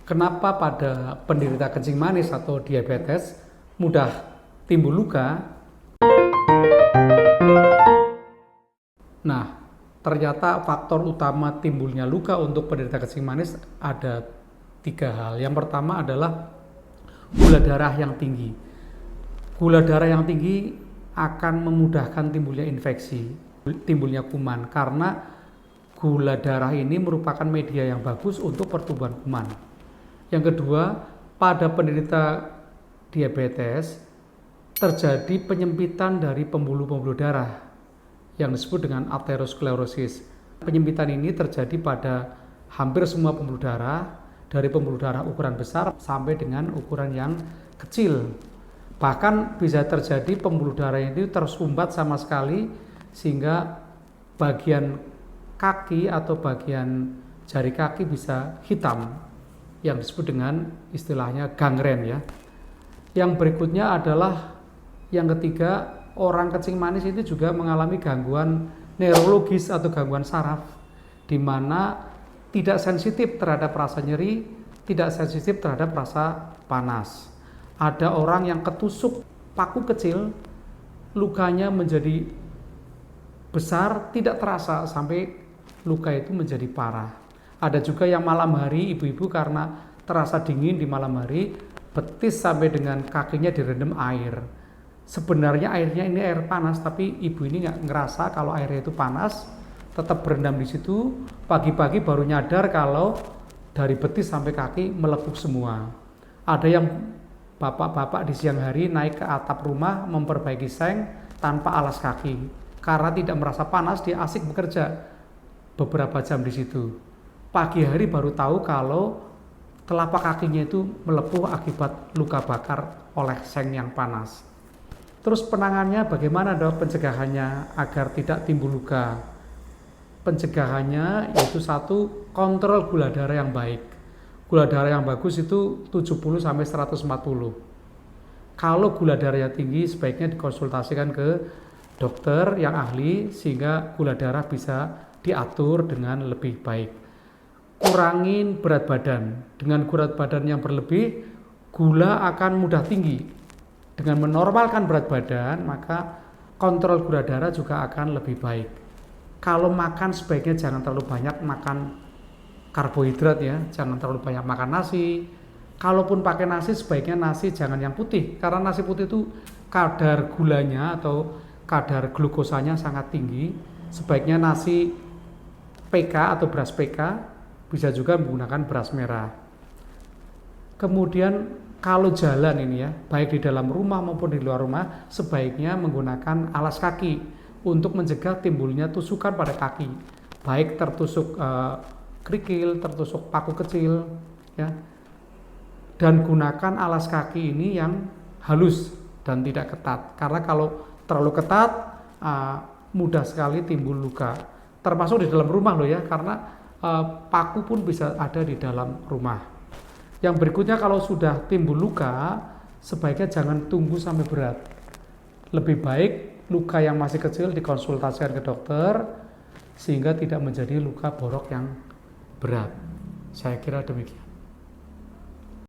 Kenapa pada penderita kencing manis atau diabetes mudah timbul luka? Nah, ternyata faktor utama timbulnya luka untuk penderita kencing manis ada 3 hal. Yang pertama adalah gula darah yang tinggi. Gula darah yang tinggi akan memudahkan timbulnya infeksi, timbulnya kuman, karena gula darah ini merupakan media yang bagus untuk pertumbuhan kuman. Yang kedua, pada penderita diabetes terjadi penyempitan dari pembuluh-pembuluh darah yang disebut dengan aterosklerosis. Penyempitan ini terjadi pada hampir semua pembuluh darah, dari pembuluh darah ukuran besar sampai dengan ukuran yang kecil. Bahkan bisa terjadi pembuluh darah itu tersumbat sama sekali sehingga bagian kaki atau bagian jari kaki bisa hitam, yang disebut dengan istilahnya gangren ya. Yang berikutnya adalah yang ketiga, orang kencing manis itu juga mengalami gangguan neurologis atau gangguan saraf, di mana tidak sensitif terhadap rasa nyeri, tidak sensitif terhadap rasa panas. Ada orang yang ketusuk paku kecil, lukanya menjadi besar, tidak terasa sampai luka itu menjadi parah. Ada juga yang malam hari, ibu-ibu karena terasa dingin di malam hari, betis sampai dengan kakinya direndam air. Sebenarnya airnya ini air panas, tapi ibu ini nggak ngerasa kalau airnya itu panas, tetap berendam di situ. Pagi-pagi baru nyadar kalau dari betis sampai kaki melepuh semua. Ada yang bapak-bapak di siang hari naik ke atap rumah memperbaiki seng tanpa alas kaki. Karena tidak merasa panas, dia asik bekerja beberapa jam di situ. Pagi hari baru tahu kalau telapak kakinya itu melepuh akibat luka bakar oleh seng yang panas. Terus penangannya bagaimana dok, pencegahannya agar tidak timbul luka? Pencegahannya yaitu 1, kontrol gula darah yang baik. Gula darah yang bagus itu 70-140. Kalau gula darahnya tinggi sebaiknya dikonsultasikan ke dokter yang ahli sehingga gula darah bisa diatur dengan lebih baik. Kurangin berat badan. Dengan berat badan yang berlebih, gula akan mudah tinggi. Dengan menormalkan berat badan, maka kontrol gula darah juga akan lebih baik. Kalau makan sebaiknya jangan terlalu banyak makan karbohidrat ya, jangan terlalu banyak makan nasi. Kalaupun pakai nasi, sebaiknya nasi jangan yang putih, karena nasi putih itu kadar gulanya atau kadar glukosanya sangat tinggi. Sebaiknya nasi PK atau beras PK, bisa juga menggunakan beras merah. Kemudian kalau jalan ini ya, baik di dalam rumah maupun di luar rumah, sebaiknya menggunakan alas kaki untuk mencegah timbulnya tusukan pada kaki, baik tertusuk kerikil, tertusuk paku kecil ya. Dan gunakan alas kaki ini yang halus dan tidak ketat, karena kalau terlalu ketat mudah sekali timbul luka, termasuk di dalam rumah loh ya, karena paku pun bisa ada di dalam rumah. Yang berikutnya, kalau sudah timbul luka, sebaiknya jangan tunggu sampai berat. Lebih baik luka yang masih kecil dikonsultasikan ke dokter sehingga tidak menjadi luka borok yang berat. Saya kira demikian.